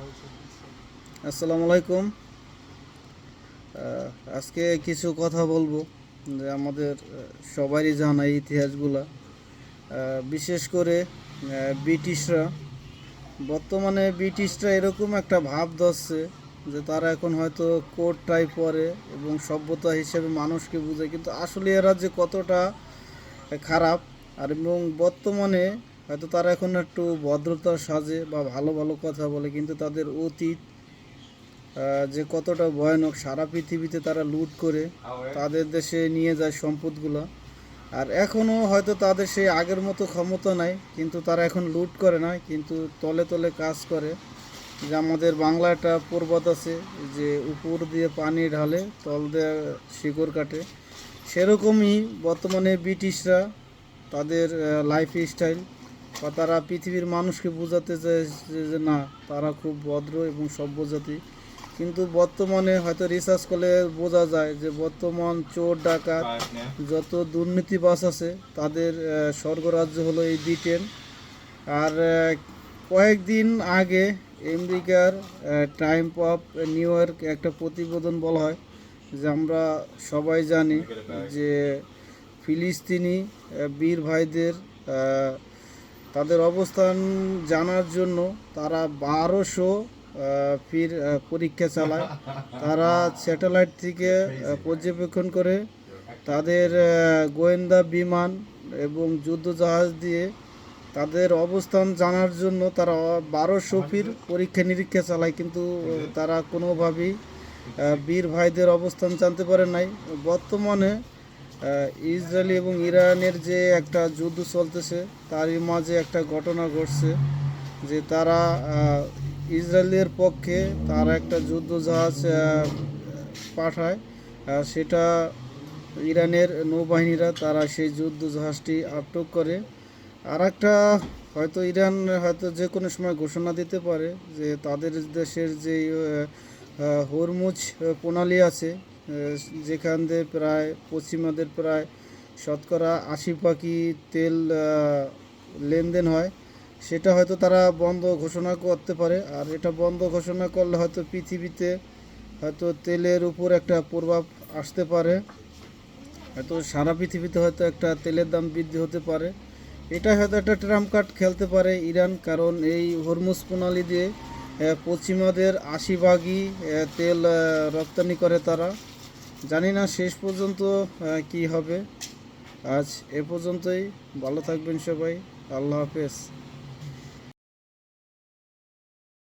আসসালামু আলাইকুম। আজকে কিছু কথা বলবো যে আমাদের সবারই জানা এই ইতিহাসগুলা, বিশেষ করে ব্রিটিশরা। বর্তমানে ব্রিটিশরা এরকম একটা ভাব ধরছে যে তারা এখন হয়তো কোট টাই পরে এবং সভ্যতা হিসেবে মানুষকে বোঝায়, কিন্তু আসলে এরা যে কতটা খারাপ। আর এবং বর্তমানে হয়তো তারা এখন একটু ভদ্রতার সাজে বা ভালো ভালো কথা বলে, কিন্তু তাদের অতীত যে কতটা ভয়ানক। সারা পৃথিবীতে তারা লুট করে তাদের দেশে নিয়ে যায় সম্পদগুলো। আর এখনও হয়তো তাদের সেই আগের মতো ক্ষমতা নাই, কিন্তু তারা এখন লুট করে না, কিন্তু তলে তলে কাজ করে। যে আমাদের বাংলা একটা প্রবাদ আছে যে উপর দিয়ে পানি ঢালে তল দিয়ে শিকড় কাটে। সেরকমই বর্তমানে ব্রিটিশরা তাদের লাইফ স্টাইল বা তারা পৃথিবীর মানুষকে বোঝাতে চায় যে না, তারা খুব ভদ্র এবং সভ্য জাতি। কিন্তু বর্তমানে হয়তো রিসার্চ করলে বোঝা যায় যে বর্তমান চোর ডাকাত যত দুর্নীতিবাজ আছে তাদের স্বর্গরাজ্য হলো এই ব্রিটেন। আর কয়েকদিন আগে আমেরিকার টাইম অফ নিউ ইয়র্ক একটা প্রতিবেদন বলা হয় যে আমরা সবাই জানি যে ফিলিস্তিনি বীর ভাইদের তাদের অবস্থান জানার জন্য তারা 1200 পরীক্ষা চালায়। তারা স্যাটেলাইট থেকে পর্যবেক্ষণ করে তাদের গোয়েন্দা বিমান এবং যুদ্ধজাহাজ দিয়ে তাদের অবস্থান জানার জন্য তারা 1200 পরীক্ষা নিরীক্ষা চালায়, কিন্তু তারা কোনোভাবেই বীর ভাইদের অবস্থান জানতে পারে নাই। বর্তমানে ইসরায়েল এবং ইরানের যে একটা যুদ্ধ চলতেছে তারই মাঝে একটা ঘটনা ঘটছে যে তারা ইসরায়েলের পক্ষে তারা একটা যুদ্ধজাহাজ পাঠায়। সেটা ইরানের নৌবাহিনীরা তারা সেই যুদ্ধজাহাজটি আটক করে। আর একটা হয়তো ইরান হয়তো যে কোনো সময় ঘোষণা দিতে পারে যে তাদের দেশের যে হরমুজ প্রণালী আছে, যেখান দিয়ে প্রায় পশ্চিমাদের প্রায় শতকরা 80 তেল লেনদেন হয়, সেটা হয়তো তারা বন্ধ ঘোষণা করতে পারে। আর এটা বন্ধ ঘোষণা করলে হয়তো পৃথিবীতে হয়তো তেলের উপর একটা প্রভাব আসতে পারে। হয়তো সারা পৃথিবীতে হয়তো একটা তেলের দাম বৃদ্ধি হতে পারে। এটা হয়তো একটা ট্রাম্প কার্ড খেলতে পারে ইরান, কারণ এই হরমুজ প্রণালী দিয়ে পশ্চিমাদের 80 তেল রপ্তানি করে তারা। জানি না শেষ পর্যন্ত কি হবে। আজ এ পর্যন্তই। ভালো থাকবেন সবাই। আল্লাহ হাফেজ।